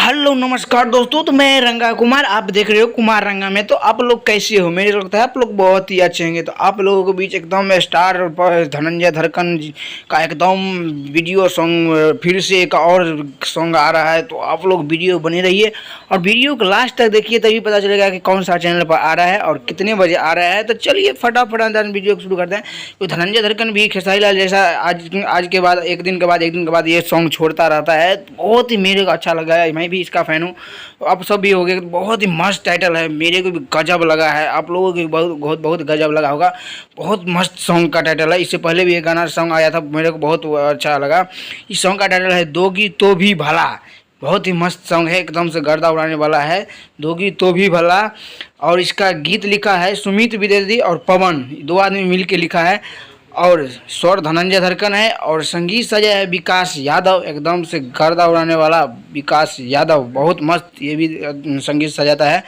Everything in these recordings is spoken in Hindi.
हेलो नमस्कार दोस्तों, तो मैं रंगा कुमार, आप देख रहे हो कुमार रंगा में। तो आप लोग कैसे हो? मेरे लगता है आप लोग बहुत ही अच्छे होंगे। तो आप लोगों के बीच एकदम स्टार धनंजय धड़कन का एकदम वीडियो सॉन्ग फिर से एक और सॉन्ग आ रहा है। तो आप लोग वीडियो बने रहिए और वीडियो को लास्ट तक देखिए, तभी पता चलेगा कि कौन सा चैनल पर आ रहा है और कितने बजे आ रहा है। तो चलिए फटाफट वीडियो को शुरू करते हैं। तो धनंजय धड़कन भी खेसारी लाल जैसा आज के बाद एक दिन के बाद ये सॉन्ग छोड़ता रहता है। बहुत ही मेरे को अच्छा लगा है, मैं भी इसका फ़ैन हूँ। तो आप सब भी हो गए। बहुत ही मस्त टाइटल है, मेरे को भी गजब लगा है, आप लोगों को भी बहुत बहुत गजब लगा होगा। बहुत मस्त सॉन्ग का टाइटल है। इससे पहले भी एक गाना सॉन्ग आया था, मेरे को बहुत अच्छा लगा। इस सॉन्ग का टाइटल है दोगी तो भी भला। बहुत ही मस्त सॉन्ग है, एकदम से गर्दा उड़ाने वाला है। दोगी तो भी भला। और इसका गीत लिखा है सुमित द्विवेदी और पवन, दो आदमी मिल के लिखा है। और स्वर धनंजय धड़कन है और संगीत सजा है विकास यादव, एकदम से गर्दा उड़ाने वाला विकास यादव, बहुत मस्त ये भी संगीत सजाता है।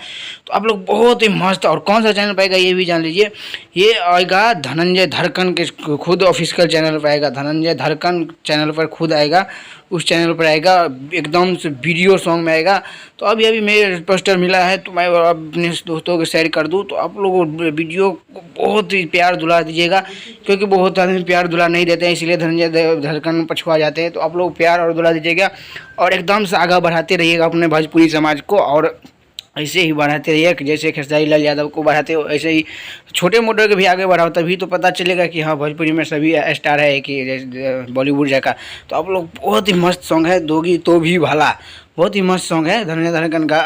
तो आप लोग बहुत ही मस्त। और कौन सा चैनल पाएगा ये भी जान लीजिए, ये आएगा धनंजय धड़कन के खुद ऑफिशियल चैनल पर आएगा। धनंजय धड़कन चैनल पर खुद आएगा, उस चैनल पर आएगा, एकदम से वीडियो सॉन्ग में आएगा। तो अभी अभी मेरे पोस्टर मिला है, तो मैं अपने दोस्तों को शेयर कर दूँ। तो आप लोग वीडियो को बहुत ही प्यार दुला दीजिएगा, क्योंकि बहुत आदमी प्यार दुला नहीं देते हैं, इसलिए धनंजय धड़कन पछुआ जाते हैं। तो आप लोग प्यार और दुला दीजिएगा और एकदम से आगे बढ़ाते रहिएगा अपने भोजपुरी समाज को। और ऐसे ही बढ़ाते रहिए कि जैसे खेसारी लाल यादव को बढ़ाते हो, ऐसे ही छोटे मोटे के भी आगे बढ़ाओ, तभी तो पता चलेगा कि हाँ भोजपुरी में सभी स्टार है कि जैसे बॉलीवुड जैसा। तो आप लोग बहुत ही मस्त सॉन्ग है दोगी तो भी भला, बहुत ही मस्त सॉन्ग है। धनंजय धड़कन का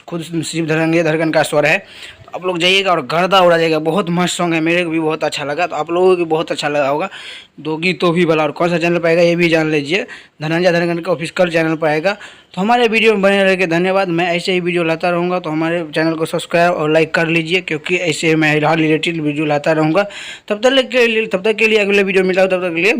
खुद सिर्फ धनंजय धड़कन का स्वर है। आप लोग जाइएगा और गर्दा उड़ा जाएगा। बहुत मस्त सॉन्ग है, मेरे को भी बहुत अच्छा लगा। तो आप लोगों को भी बहुत अच्छा लगा होगा। दोगी तो भी भला। और कौन सा चैनल पर आएगा ये भी जान लीजिए, धनंजय धड़कन का ऑफिशियल चैनल पर आएगा। तो हमारे वीडियो में बने रहने धन्यवाद। मैं ऐसे ही वीडियो लाता रहूँगा, तो हमारे चैनल को सब्सक्राइब और लाइक कर लीजिए, क्योंकि ऐसे मैं रिलेटेड वीडियो लाता रहूँगा। तब तक के लिए अगले वीडियो मिला हो, तब तक के लिए